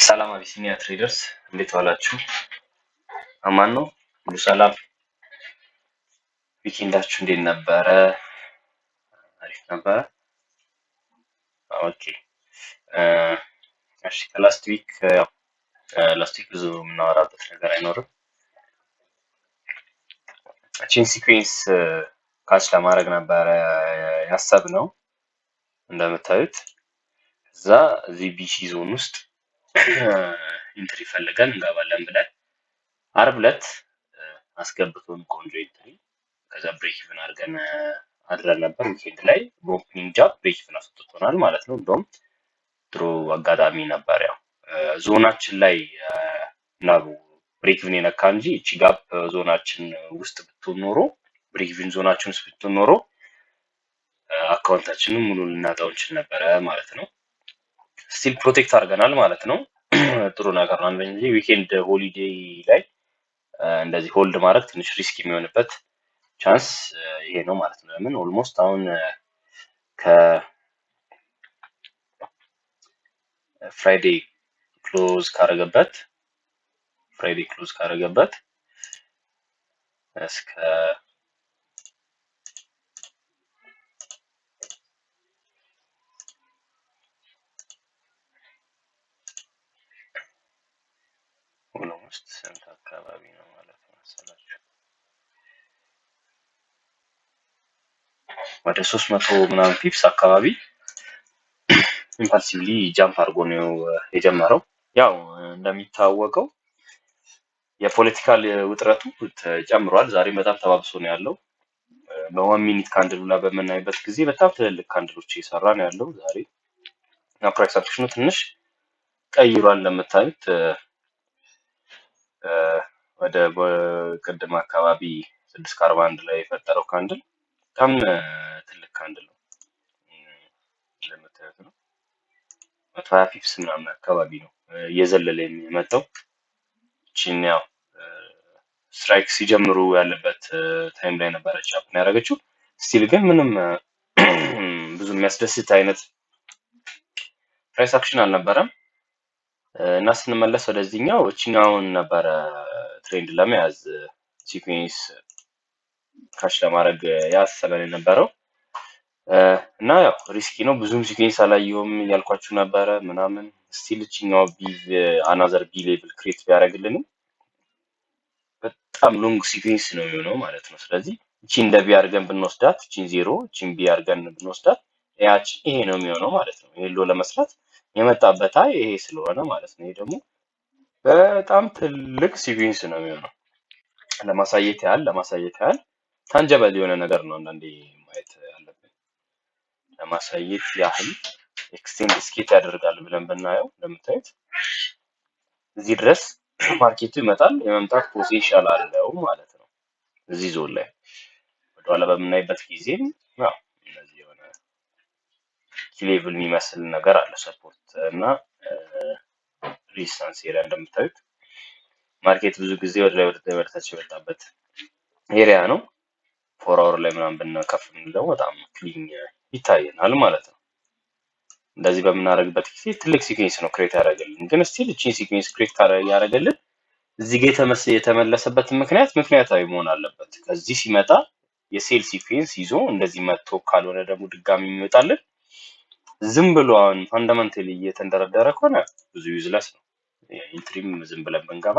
ሰላም አቢሲኒያ ትሬደርስ እንዴት ዋላችሁ? አማን ነው ሁሉ ሰላም። ዊኬንዳችሁ እንዴት ነበረ? አሪፍ ነበረ። ኦኬ እሺ ከላስት ዊክ ብዙ የምናወራበት ነገር አይኖርም። ቼን ሲኩዌንስ ካች ለማድረግ ነበረ ያሰብነው እንደምታዩት እዛ እዚህ ቢሲ ዞን ውስጥ ኢንትሪ ፈልገን እንገባለን ብለን አርብ ዕለት አስገብቶን ቆንጆ ኢንትሪ ከዛ ብሬክ ኢቭን አድርገን አድረን ነበር። ዊኬንድ ላይ በኦፕኒንግ ጃብ ብሬክ ኢቭን አስወጥቶናል ማለት ነው። እንደውም ጥሩ አጋጣሚ ነበር። ያው ዞናችን ላይ ነው ብሬክ ኢቭን የነካ እንጂ እቺ ጋፕ ዞናችን ውስጥ ብትሆን ኖሮ ብሬክ ኢቭን ዞናችን ውስጥ ብትሆን ኖሮ አካውንታችንን ሙሉ ልናጣው እንችል ነበረ ማለት ነው። ስቲል ፕሮቴክት አድርገናል ማለት ነው። ጥሩ ነገር ነው እንጂ ዊኬንድ ሆሊዴይ ላይ እንደዚህ ሆልድ ማድረግ ትንሽ ሪስክ የሚሆንበት ቻንስ ይሄ ነው ማለት ነው። ለምን ኦልሞስት አሁን ከፍራይዴ ክሎዝ ካረገበት እስከ ኦልሞስት ስንት አካባቢ ነው ማለት ነው መሰላችሁ? ወደ 300 ምናምን ፒፕስ አካባቢ ኢምፐልሲቭሊ ጃምፕ አድርጎ ነው የጀመረው። ያው እንደሚታወቀው የፖለቲካል ውጥረቱ ጨምሯል። ዛሬ በጣም ተባብሶ ነው ያለው። በ1 ሚኒት ካንድል ላይ በመናይበት ጊዜ በጣም ትልልቅ ካንድሎች እየሰራ ነው ያለው ዛሬ። እና ፕራይስ አክሽኑ ትንሽ ቀይሯል እንደምታዩት ወደ ቅድም አካባቢ 6:41 ላይ የፈጠረው ካንድል በጣም ትልቅ ካንድል ነው እንደምታዩት ነው። 120 ፒፕስ ምናምን አካባቢ ነው እየዘለለ የሚመጣው። ቺኛው ስትራይክ ሲጀምሩ ያለበት ታይም ላይ ነበረች አፕን ያደረገችው። ስቲል ግን ምንም ብዙ የሚያስደስት አይነት ፕራይስ አክሽን አልነበረም። እና ስንመለስ ወደዚህኛው እቺኛውን ነበረ ትሬንድ ለመያዝ ሲኩዌንስ ካሽ ለማድረግ ያሰበን የነበረው እና ያው ሪስኪ ነው። ብዙም ሲኩዌንስ አላየውም ያልኳችሁ ነበረ ምናምን። ስቲል እቺኛው አናዘር ቢ ሌቭል ክሬት ቢያደርግልንም በጣም ሎንግ ሲኩዌንስ ነው የሚሆነው ማለት ነው። ስለዚህ እቺ እንደ ቢ አድርገን ብንወስዳት እቺን ዜሮ እቺን ቢ አድርገን ብንወስዳት ያቺ ይሄ ነው የሚሆነው ማለት ነው። ይሄ ለመስራት የመጣበት ይሄ ስለሆነ ማለት ነው። ይሄ ደግሞ በጣም ትልቅ ሲኩዌንስ ነው የሚሆነው። ለማሳየት ያህል ታንጀበል የሆነ ነገር ነው አንዳንዴ ማየት ያለብን። ለማሳየት ያህል ኤክስቴንድ ስኬት ያደርጋል ብለን ብናየው እንደምታዩት እዚህ ድረስ ማርኬቱ ይመጣል፣ የመምጣት ፖቴንሻል አለው ማለት ነው። እዚህ ዞን ላይ ወደኋላ በምናይበት ጊዜም ያው እነዚህ የሆነ ሌቭል የሚመስል ነገር አለ፣ ሰፖርት እና ሬዚስታንስ ኤሪያ። እንደምታዩት ማርኬት ብዙ ጊዜ ወደ ላይ ወደ ታች የወጣበት ኤሪያ ነው። 4 አወር ላይ ምናምን ብንከፍ እንደው በጣም ክሊን ይታየናል ማለት ነው። እንደዚህ በምናደርግበት ጊዜ ትልቅ ሲኩዌንስ ነው ክሬት ያደርገልን። ግን ስቲል እቺን ሲኩዌንስ ክሬት ያደርገልን እዚህ ጋር የተመለሰበት ምክንያታዊ መሆን አለበት። ከዚህ ሲመጣ የሴል ሲኩዌንስ ይዞ እንደዚህ መጥቶ ካልሆነ ደግሞ ድጋሚ የሚወጣልን ዝም ብሎ አሁን ፋንዳመንታሊ እየተንደረደረ ከሆነ ብዙ ዩዝለስ ነው። ኢንትሪም ዝም ብለን ብንገባ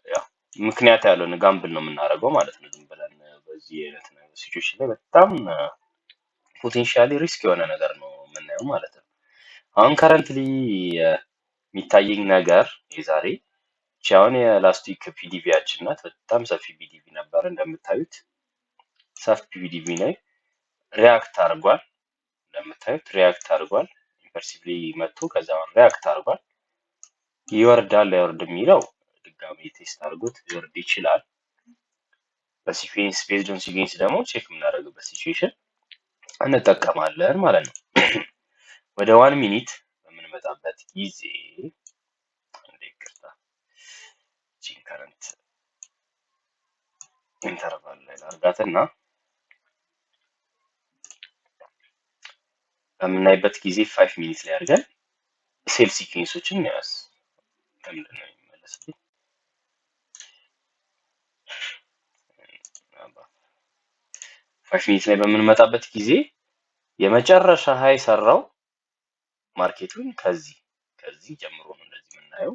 ያው ምክንያት ያለውን ጋምብል ነው የምናደርገው ማለት ነው። ዝም ብለን በዚህ አይነት ሲቹዌሽን ላይ በጣም ፖቴንሻሊ ሪስክ የሆነ ነገር ነው የምናየው ማለት ነው። አሁን ከረንትሊ የሚታየኝ ነገር የዛሬ አሁን የላስቲክ ፒዲቪያችን ናት። በጣም ሰፊ ፒዲቪ ነበር እንደምታዩት። ሰፊ ፒዲቪ ላይ ሪያክት አድርጓል። እንደምታዩት ሪያክት አድርጓል። ኢምፐልሲቭሊ መጥቶ ከዛ ሪያክት አድርጓል። ይወርዳል አይወርድ የሚለው ድጋሚ ቴስት አድርጎት ሊወርድ ይችላል። በሲኩዌንስ ቤዝድ ኦን ሲኩዌንስ ደግሞ ቼክ የምናደርግበት ሲቹዌሽን እንጠቀማለን ማለት ነው። ወደ 1 ሚኒት በምንመጣበት ጊዜ ከረንት ኢንተርቫል ላይ ላርጋትና በምናይበት ጊዜ 5 ሚኒት ላይ አድርገን ሴል ሲኩዌንሶችን ያስ ከምንድን ነው የሚመለስልኝ 5 ሚኒት ላይ በምንመጣበት ጊዜ የመጨረሻ ሃይ ሰራው ማርኬቱን ከዚህ ጀምሮ ነው እንደዚህ የምናየው።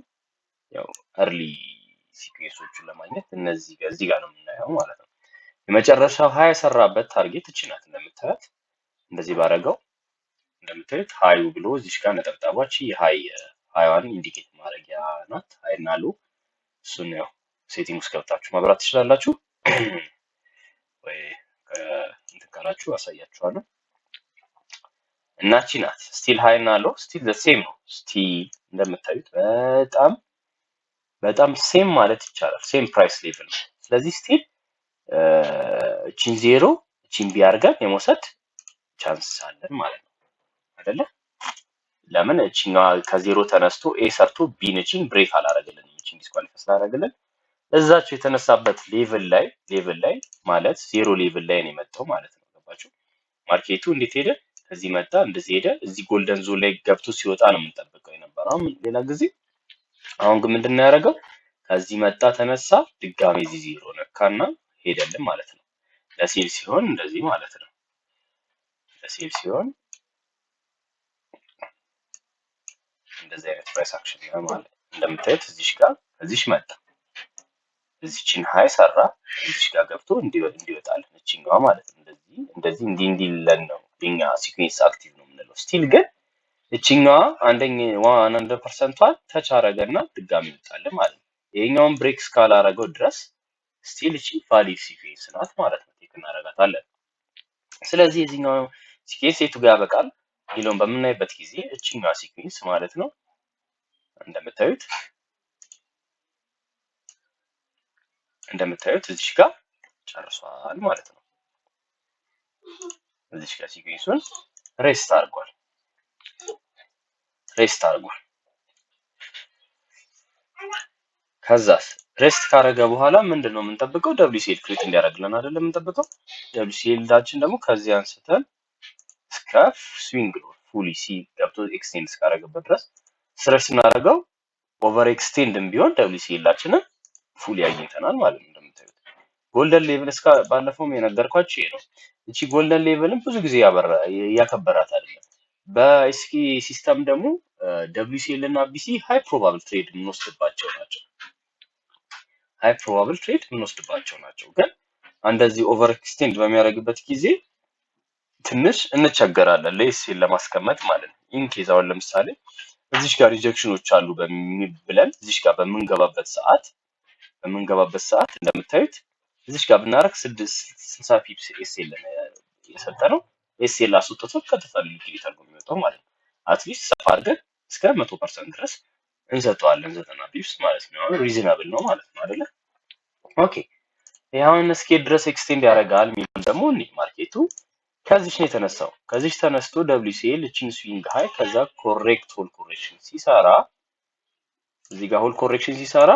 ያው early ሲኩዌንሶቹን ለማግኘት እዚህ ጋር ነው የምናየው ማለት ነው። የመጨረሻው ሃይ ሰራበት ታርጌት እቺ ናት እንደምታዩት። እንደዚህ ባረገው እንደምታዩት ሃዩ ብሎ እዚህ ጋር ነጠብጣባች ሃይዋን ኢንዲኬት ማድረጊያ ናት። ሃይና ሎ እሱን ያው ሴቲንግ ውስጥ ገብታችሁ ማብራት ትችላላችሁ ወይ እንትን ካላችሁ አሳያችኋለሁ። እና እቺ ናት ስቲል ሃይ እና ሎ ስቲል ዘ ሴም ነው። ስቲል እንደምታዩት በጣም ሴም ማለት ይቻላል ሴም ፕራይስ ሌቭል ነው። ስለዚህ ስቲል እቺን ዜሮ እቺን ቢ አድርገን የመውሰድ ቻንስ አለን ማለት ነው አይደለ? ለምን እቺኛዋ ከዜሮ ተነስቶ ኤ ሰርቶ ቢን እቺን ብሬክ አላረገልን እቺን ዲስኳሊፋይ ስላደረገልን እዛችሁ የተነሳበት ሌቭል ላይ ማለት ዜሮ ሌቭል ላይ ነው የመጣው ማለት ነው። ገባችሁ? ማርኬቱ እንዴት ሄደ? ከዚህ መጣ እንደዚህ ሄደ። እዚህ ጎልደን ዞን ላይ ገብቶ ሲወጣ ነው የምንጠብቀው የነበረው ሌላ ጊዜ። አሁን ግን ምንድነው ያደረገው? ከዚህ መጣ ተነሳ፣ ድጋሜ እዚህ ዜሮ ነካና ሄደልን ማለት ነው። ለሴል ሲሆን እንደዚህ ማለት ነው። ለሴል ሲሆን እንደዚህ አይነት ፕራይስ አክሽን ነው ማለት እንደምታዩት። እዚሽ ጋር እዚሽ መጣ እዚችን ሃይ ሰራ፣ እዚሽ ጋር ገብቶ እንዲወጣልን እቺኛዋ ማለት ነው። እንደዚህ እንዲለን ነው የኛ ሲኩዌንስ አክቲቭ ነው የምንለው። ስቲል ግን እቺኛዋ 100%ቷን ተች አረገና ድጋሚ ይወጣልን ማለት ነው። ይሄኛውን ብሬክ እስካላረገው ድረስ ስቲል እቺ ቫሊድ ሲኩዌንስ ናት ማለት ነው። ቴክ እናረጋታለን። ስለዚህ የዚህኛው ሲኩዌንስ የቱ ጋር ያበቃል የሚለውን በምናይበት ጊዜ እቺኛዋ ሲኩዌንስ ማለት ነው እንደምታዩት እዚህ ጋር ጨርሷል ማለት ነው። እዚህ ጋር ሲኩዌንሱን ሬስት አድርጓል። ከዛስ ሬስት ካረገ በኋላ ምንድነው የምንጠብቀው? WCL ክሬት እንዲያደርግልን አይደለም የምንጠብቀው። WCLዳችን ደግሞ ከዚህ አንስተን እስከ ስዊንግ ሎ ፉሊ ገብቶ ኤክስቴንድ እስካረገበት ድረስ ስትሬስ እናደርገው። ኦቨር ኤክስቴንድም ቢሆን WCLዳችንን ፉሊ አግኝተናል ማለት ነው። እንደምታዩት ጎልደን ሌቭል እስከ ባለፈውም የነገርኳችሁ ይሄ ነው። እቺ ጎልደን ሌቭልን ብዙ ጊዜ ያከበራት አይደለም። በኤስኪ ሲስተም ደግሞ WCL እና BC ሃይ ፕሮባብል ትሬድ የምንወስድባቸው ናቸው። ግን እንደዚህ ኦቨር ኤክስቴንድ በሚያደርግበት ጊዜ ትንሽ እንቸገራለን ለኤስኤል ለማስቀመጥ ማለት ነው። ኢንኬዝ አሁን ለምሳሌ እዚሽ ጋር ሪጀክሽኖች አሉ ብለን እዚሽ ጋር በምንገባበት ሰዓት እንደምታዩት እዚሽ ጋር ብናረግ 60 ፒፕስ ኤስኤል የሰጠነው ኤስኤል አስወጥቶ ከተፈለገ ሊሚት አድርጎ የሚወጣው ማለት ነው። አትሊስት ሰፋ አድርገን እስከ 100% ድረስ እንሰጠዋለን 90 ፒፕስ ማለት ነው። ሪዝናብል ነው ማለት ነው አይደለ? ኦኬ ይሄውን እስኬል ድረስ ኤክስቴንድ ያደርጋል የሚለው ደግሞ ማርኬቱ ከዚህ ነው የተነሳው። ከዚህ ተነስቶ WCL እቺን ስዊንግ ሃይ ከዛ ኮሬክት ሆል ኮሬክሽን ሲሰራ እዚህ ጋር ሆል ኮሬክሽን ሲሰራ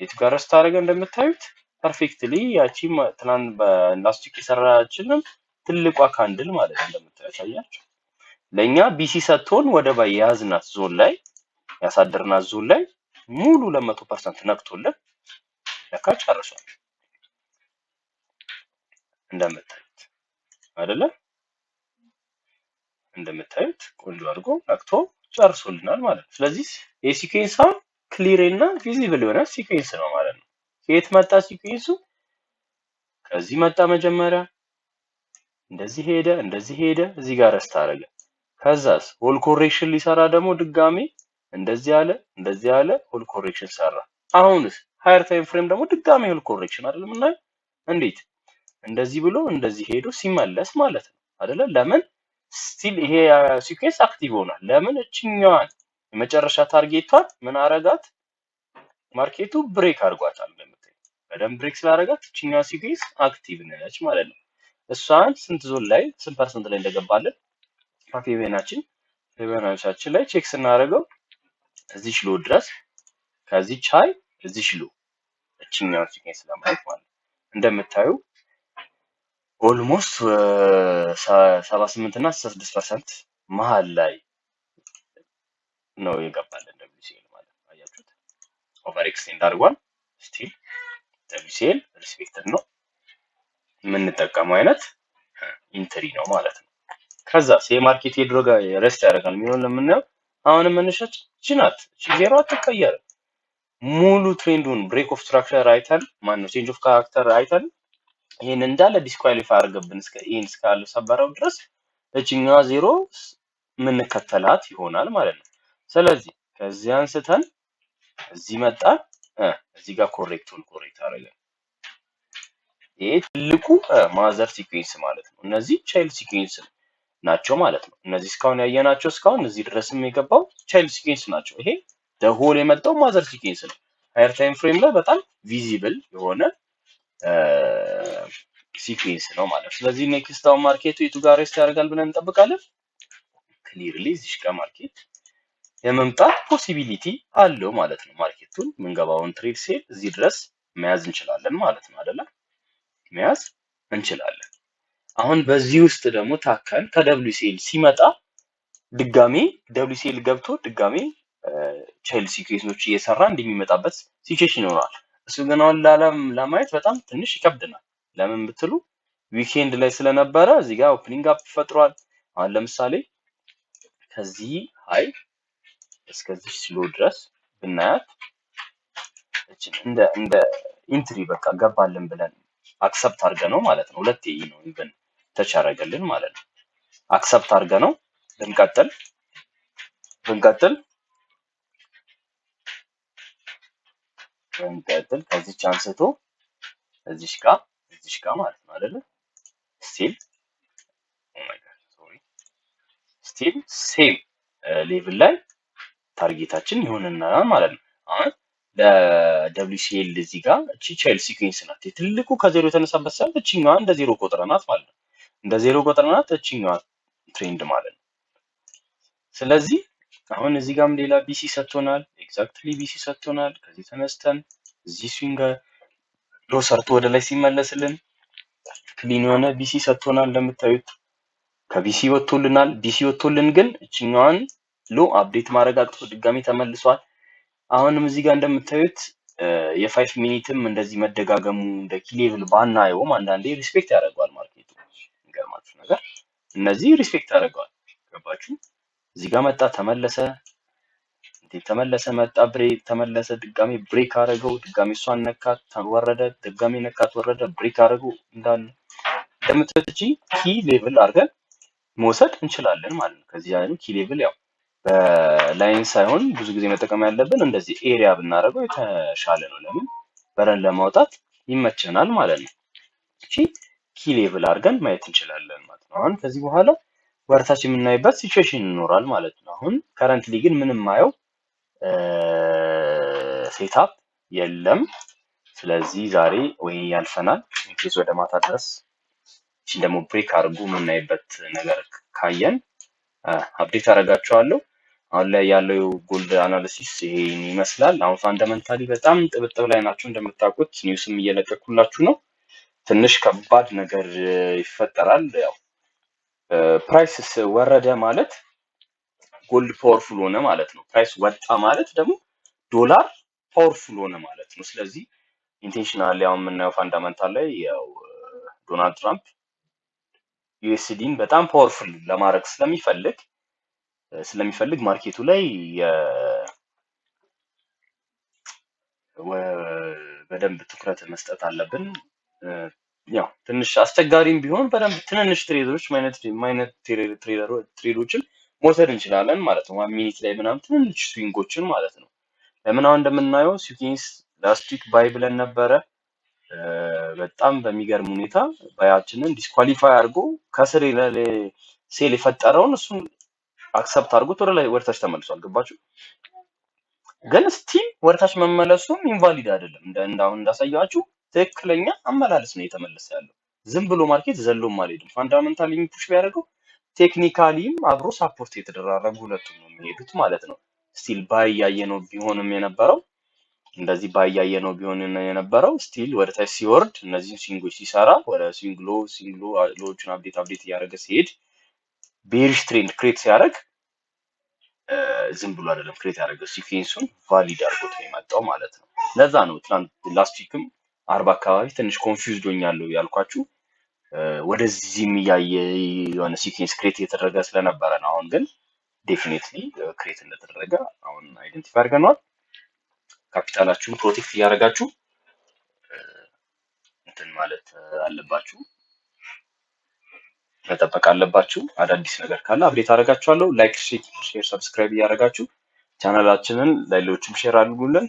የቱ ጋር ረስት አደረገ እንደምታዩት ፐርፌክትሊ ያቺ ትናንት በላስቲክ የሰራችልን ትልቋ ካንድል ማለት እንደምታዩት አያችሁ። ለኛ BC ሰጥቶን ወደ ባይ ያዝናት ዞን ላይ ያሳደርናት ዞን ላይ ሙሉ ለ100% ነክቶልን ለካ ጨርሷል እንደምታዩት አይደለ? እንደምታዩት ቆንጆ አድርጎ ነክቶ ጨርሶልናል ማለት ነው። ስለዚህ የሲኩዌንስ ክሊር እና ቪዚብል የሆነ ሲኩዌንስ ነው ማለት ነው። ከየት መጣ ሲኩዌንሱ? ከዚህ መጣ መጀመሪያ እንደዚህ ሄደ እዚህ ጋር ረስት አደረገ። ከዛስ ሆል ኮሬክሽን ሊሰራ ደግሞ ድጋሜ እንደዚህ ያለ ሆል ኮሬክሽን ሰራ። አሁንስ ሃየር ታይም ፍሬም ደግሞ ድጋሜ ሆል ኮሬክሽን አይደለም እና እንዴት እንደዚህ ብሎ እንደዚህ ሄዶ ሲመለስ ማለት ነው አይደለ? ለምን ስቲል ይሄ ሲኩዌንስ አክቲቭ ሆኗል። ለምን እቺኛዋን የመጨረሻ ታርጌቷን ምን አረጋት? ማርኬቱ ብሬክ አድርጓታል። እንደምታዩት በደንብ ብሬክ ስላደረጋት እቺኛዋ ሲኩዌንስ አክቲቭ ነች ማለት ነው። እሷን ስንት ፐርሰንት ላይ እንደገባለን ፌቨናችን ላይ ቼክ ስናደርገው እዚህ ሎ ድረስ ከዚህ ቻይ እዚህ ሎ እቺኛዋ ሲኩዌንስ ለማየት ማለት ነው። እንደምታዩ ኦልሞስት 78 እና 66% መሀል ላይ ነው የገባልን WCL ማለት ነው። አያችሁት? ኦቨር ኤክስቴንድ አድርጓል። ስቲል WCL ሪስፔክትድ ነው። የምንጠቀመው አይነት ኢንትሪ ነው ማለት ነው። ከዛ የማርኬት የድሮ ጋር ረስት ያደርጋል የሚሆን ለምናየው አሁንም መነሻች ናት። ዜሮ አትቀየርም። ሙሉ ትሬንዱን ብሬክ ኦፍ ስትራክቸር አይተን ማነው ቼንጅ ኦፍ ካራክተር አይተን ይሄን እንዳለ ዲስኳሊፋይ አድርገብን እስከ ኢን እስካለ ሰበረው ድረስ እቺኛዋ ዜሮ የምንከተላት ይሆናል ማለት ነው። ስለዚህ ከዚህ አንስተን እዚህ መጣን፣ እዚህ ጋር ኮሬክቱን ኮሬክት አደረገን። ይሄ ትልቁ ማዘር ሲኩዌንስ ማለት ነው። እነዚህ ቻይልድ ሲኩዌንስ ናቸው ማለት ነው። እነዚህ እስካሁን ያየናቸው እስካሁን እዚህ ድረስም የገባው ቻይልድ ሲኩዌንስ ናቸው። ይሄ ደሆል የመጣው ማዘር ሲኩዌንስ ነው። ሃየር ታይም ፍሬም ላይ በጣም ቪዚብል የሆነ ሲኩዌንስ ነው ማለት ነው። ስለዚህ ኔክስት አሁን ማርኬቱ የቱ ጋር ሬስት ያደርጋል ብለን እንጠብቃለን። ክሊርሊ እዚህ ጋር ማርኬት የመምጣት ፖሲቢሊቲ አለው ማለት ነው። ማርኬቱን የምንገባውን ትሬድ ሴል እዚህ ድረስ መያዝ እንችላለን ማለት ነው አይደለ? መያዝ እንችላለን። አሁን በዚህ ውስጥ ደግሞ ታከን ከWCL ሲመጣ ድጋሜ WCL ገብቶ ድጋሜ ቻይልድ ሲኩዌንሶች እየሰራ እንደሚመጣበት ሲቹዌሽን ይኖራል። እሱ ግን አሁን ለማየት በጣም ትንሽ ይከብድናል። ለምን ብትሉ ዊኬንድ ላይ ስለነበረ እዚህ ጋር ኦፕኒንግ አፕ ፈጥሯል። አሁን ለምሳሌ ከዚህ ሃይ እስከዚህ ስሎ ድረስ ብናያት እንደ ኢንትሪ በቃ ገባልን ብለን አክሰፕት አድርገ ነው ማለት ነው። ሁለቴ ነው ኢቭን ተቻረገልን ማለት ነው። አክሰፕት አድርገ ነው ብንቀጥል ከዚች አንስቶ እዚሽ ጋር ማለት ነው አይደለ? ስቲል ሴም ሌቭል ላይ ታርጌታችን ይሆንና ማለት ነው። አሁን ለWCL እዚህ ጋር እቺ ቻይልድ ሲኩዌንስ ናት። ትልቁ ከዜሮ የተነሳበት ሰዓት እቺኛዋ እንደ ዜሮ ቆጥረናት ማለት ነው። እንደ ዜሮ ቆጥረናት እቺኛዋ ትሬንድ ማለት ነው። ስለዚህ አሁን እዚህ ጋርም ሌላ BC ሰጥቶናል። ኤግዛክትሊ BC ሰጥቶናል። ከዚህ ተነስተን እዚህ ስዊንግ ሎ ሰርቶ ወደ ላይ ሲመለስልን ክሊን የሆነ BC ሰጥቶናል። እንደምታዩት ከBC ወጥቶልናል። BC ወጥቶልን ግን እቺኛዋን ሎ አፕዴት ማድረግ አቅቶ ድጋሚ ተመልሷል። አሁንም እዚህ ጋር እንደምታዩት የ5 ሚኒትም እንደዚህ መደጋገሙ እንደ ኪ ሌቭል ባናየውም አንዳንዴ ሪስፔክት ያደርገዋል ማርኬቱ። የሚገርማችሁ ነገር እነዚህ ሪስፔክት ያደርገዋል። ገባችሁ? እዚህ ጋር መጣ ተመለሰ፣ ተመለሰ መጣ ብሬክ ተመለሰ፣ ድጋሚ ብሬክ አደረገው፣ ድጋሚ እሷን ነካት ወረደ፣ ድጋሚ ነካት ወረደ፣ ብሬክ አደረገው። እንዳለ እንደምታዩት እቺ ኪ ሌቭል አድርገን መውሰድ እንችላለን ማለት ነው። ከዚህ አይኑ ኪ ሌቭል ያው በላይን ሳይሆን ብዙ ጊዜ መጠቀም ያለብን እንደዚህ ኤሪያ ብናደርገው የተሻለ ነው። ለምን በረን ለማውጣት ይመቸናል ማለት ነው። እቺ ኪ ሌቭል አድርገን ማየት እንችላለን ማለት ነው። አሁን ከዚህ በኋላ ወርታች የምናይበት ሲቹዌሽን ይኖራል ማለት ነው። አሁን ከረንትሊ ግን ምንም ማየው ሴትአፕ የለም። ስለዚህ ዛሬ ወይ ያልፈናል ኢንኬዝ ወደ ማታ ድረስ እቺን ደግሞ ብሬክ አድርጎ የምናይበት ነገር ካየን አፕዴት አደርጋቸዋለሁ። አሁን ላይ ያለው ጎልድ አናሊሲስ ይሄን ይመስላል። አሁን ፋንዳመንታሊ በጣም ጥብጥብ ላይ ናቸው እንደምታውቁት፣ ኒውስም እየለቀኩላችሁ ነው። ትንሽ ከባድ ነገር ይፈጠራል። ያው ፕራይስስ ወረደ ማለት ጎልድ ፓወርፉል ሆነ ማለት ነው። ፕራይስ ወጣ ማለት ደግሞ ዶላር ፓወርፉል ሆነ ማለት ነው። ስለዚህ ኢንቴንሽናሊ አሁን የምናየው ፋንዳመንታል ላይ ያው ዶናልድ ትራምፕ ዩኤስዲን በጣም ፓወርፉል ለማድረግ ስለሚፈልግ ማርኬቱ ላይ በደንብ ትኩረት መስጠት አለብን። ያው ትንሽ አስቸጋሪም ቢሆን በደንብ ትንንሽ ትሬደሮች ማይነት ትሬዶችን መውሰድ እንችላለን ማለት ነው። 1 ሚኒት ላይ ምናምን ትንንሽ ስዊንጎችን ማለት ነው። ለምን አሁን እንደምናየው ሲኩዌንስ ላስት ዊክ ባይ ብለን ነበረ። በጣም በሚገርም ሁኔታ ባያችንን ዲስኳሊፋይ አድርጎ ከስር ሴል የፈጠረውን እሱን አክሰፕት አድርጎት ወደ ላይ ወርታች ተመልሷል። ገባችሁ? ግን ስቲል ወርታች መመለሱም ኢንቫሊድ አይደለም። እንዳሁን እንዳሳያችሁ ትክክለኛ አመላለስ ነው የተመለሰ ያለው። ዝም ብሎ ማርኬት ዘሎም አልሄድም። ፋንዳመንታሊ ፑሽ ቢያደርገው ቴክኒካሊም አብሮ ሳፖርት የተደራረጉ ሁለቱም ነው የሚሄዱት ማለት ነው። ስቲል ባይ ያየነው ቢሆንም የነበረው እንደዚህ ባይ ያየነው ቢሆን የነበረው ስቲል ወደ ታች ሲወርድ እነዚህ ስዊንጎች ሲሰራ ወደ ስዊንግ ሎዎችን አፕዴት እያደረገ ሲሄድ ቤሪሽ ትሬንድ ክሬት ሲያደርግ ዝም ብሎ አይደለም ክሬት ያደረገው ሲኩዌንሱን ቫሊድ አድርጎት ነው የመጣው ማለት ነው። ለዛ ነው ትናንት ላስት ዊክም 40 አካባቢ ትንሽ ኮንፊውዝድ ሆኛለሁ ያልኳችሁ ወደዚህም እያየ የሆነ ሲኩዌንስ ክሬት እየተደረገ ስለነበረ ነው። አሁን ግን ዴፊኔትሊ ክሬት እንደተደረገ አሁን አይደንቲፋይ አድርገናል። ካፒታላችሁን ፕሮቴክት እያደረጋችሁ እንትን ማለት አለባችሁ፣ መጠበቅ አለባችሁ። አዳዲስ ነገር ካለ አብዴት አደርጋችኋለሁ። ላይክ፣ ሼር፣ ሰብስክራይብ እያደረጋችሁ ቻናላችንን ለሌሎችም ሼር አድርጉልን።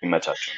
ይመቻችሁ።